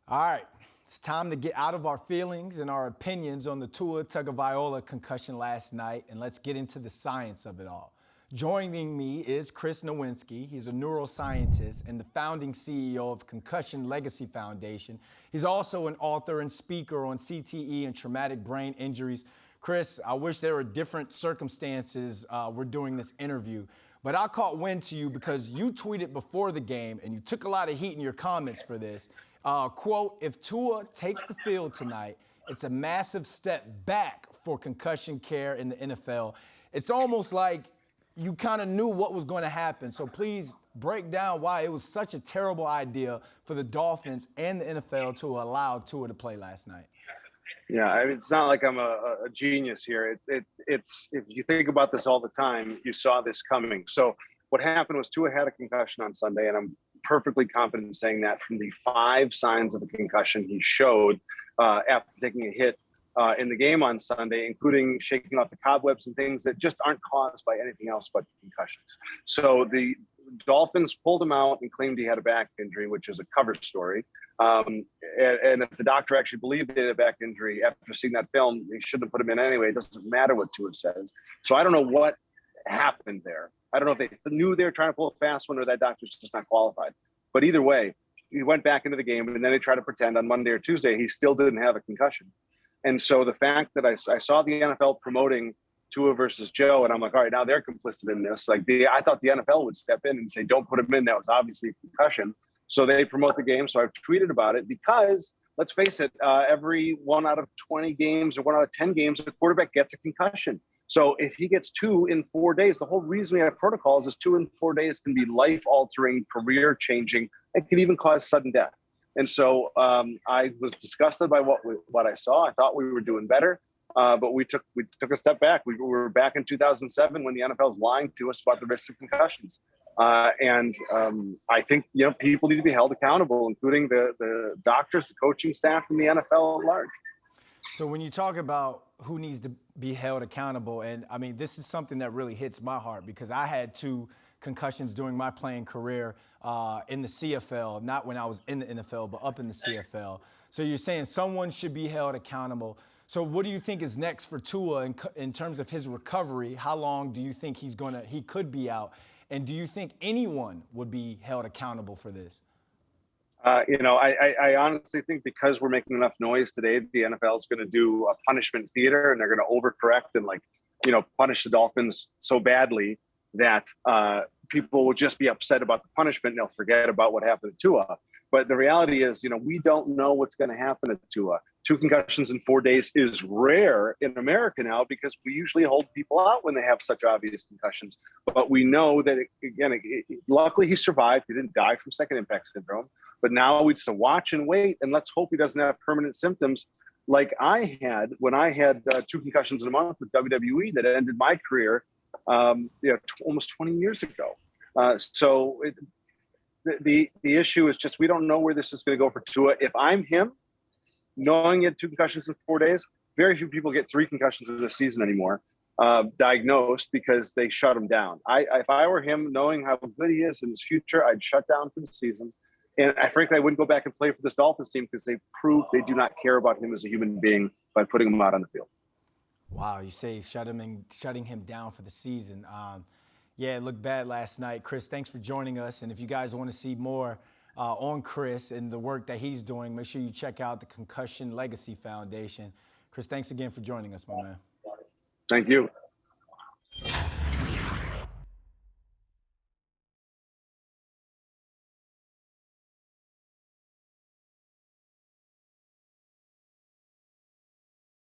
All right, it's time to get out of our feelings and our opinions on the Tua Tagovailoa concussion last night, and let's get into the science of it all. Joining me is Chris Nowinski. He's a neuroscientist and the founding CEO of Concussion Legacy Foundation. He's also an author and speaker on CTE and traumatic brain injuries. Chris, I wish there were different circumstances we're doing this interview, but I caught wind to you because you tweeted before the game and you took a lot of heat in your comments for this. Quote, if Tua takes the field tonight, it's a massive step back for concussion care in the NFL. It's almost like you kind of knew what was going to happen. So please break down why it was such a terrible idea for the Dolphins and the NFL to allow Tua to play last night. Yeah, I mean, it's not like I'm a genius here. It's if you think about this all the time, you saw this coming. So what happened was Tua had a concussion on Sunday, and I'm perfectly confident in saying that from the 5 signs of a concussion he showed after taking a hit in the game on Sunday, including shaking off the cobwebs and things that just aren't caused by anything else but concussions. So the Dolphins pulled him out and claimed he had a back injury, which is a cover story. And if the doctor actually believed he had a back injury after seeing that film, they shouldn't have put him in anyway. It doesn't matter what Tua says. So I don't know what happened there. I don't know if they knew they were trying to pull a fast one or that doctor's just not qualified. But either way, he went back into the game and then they tried to pretend on Monday or Tuesday he still didn't have a concussion. And so the fact that I saw the NFL promoting Tua versus Joe, and I'm like, all right, now they're complicit in this. Like I thought the NFL would step in and say, don't put him in. That was obviously a concussion. So they promote the game. So I've tweeted about it because, let's face it, every 1 out of 20 games or 1 out of 10 games, a quarterback gets a concussion. So if he gets 2 in 4 days, the whole reason we have protocols is 2 in 4 days can be life-altering, career-changing. It can even cause sudden death. And so I was disgusted by what I saw. I thought we were doing better, but we took a step back. We were back in 2007 when the NFL was lying to us about the risk of concussions. And I think people need to be held accountable, including the doctors, the coaching staff, and the NFL at large. So when you talk about who needs to be held accountable, and I mean, this is something that really hits my heart because I had 2 concussions during my playing career in the CFL, not when I was in the NFL, but up in the CFL. So you're saying someone should be held accountable. So what do you think is next for Tua in terms of his recovery? How long do you think he could be out? And do you think anyone would be held accountable for this? I honestly think because we're making enough noise today, the NFL is going to do a punishment theater and they're going to overcorrect and punish the Dolphins so badly that people will just be upset about the punishment and they'll forget about what happened to Tua. But the reality is, we don't know what's going to happen to Tua. 2 concussions in 4 days is rare in America now because we usually hold people out when they have such obvious concussions. But we know that, luckily he survived. He didn't die from second impact syndrome. But now we just watch and wait, and let's hope he doesn't have permanent symptoms like I had when I had 2 concussions in a month with WWE that ended my career almost 20 years ago. The issue is just we don't know where this is going to go for Tua. If I'm him, knowing he had 2 concussions in 4 days, very few people get 3 concussions in the season anymore diagnosed because they shut him down. If I were him, knowing how good he is in his future, I'd shut down for the season. And frankly, I wouldn't go back and play for this Dolphins team because they proved they do not care about him as a human being by putting him out on the field. Wow, you say shutting him down for the season. Yeah, it looked bad last night. Chris, thanks for joining us. And if you guys want to see more on Chris and the work that he's doing, make sure you check out the Concussion Legacy Foundation. Chris, thanks again for joining us, my man. Thank you.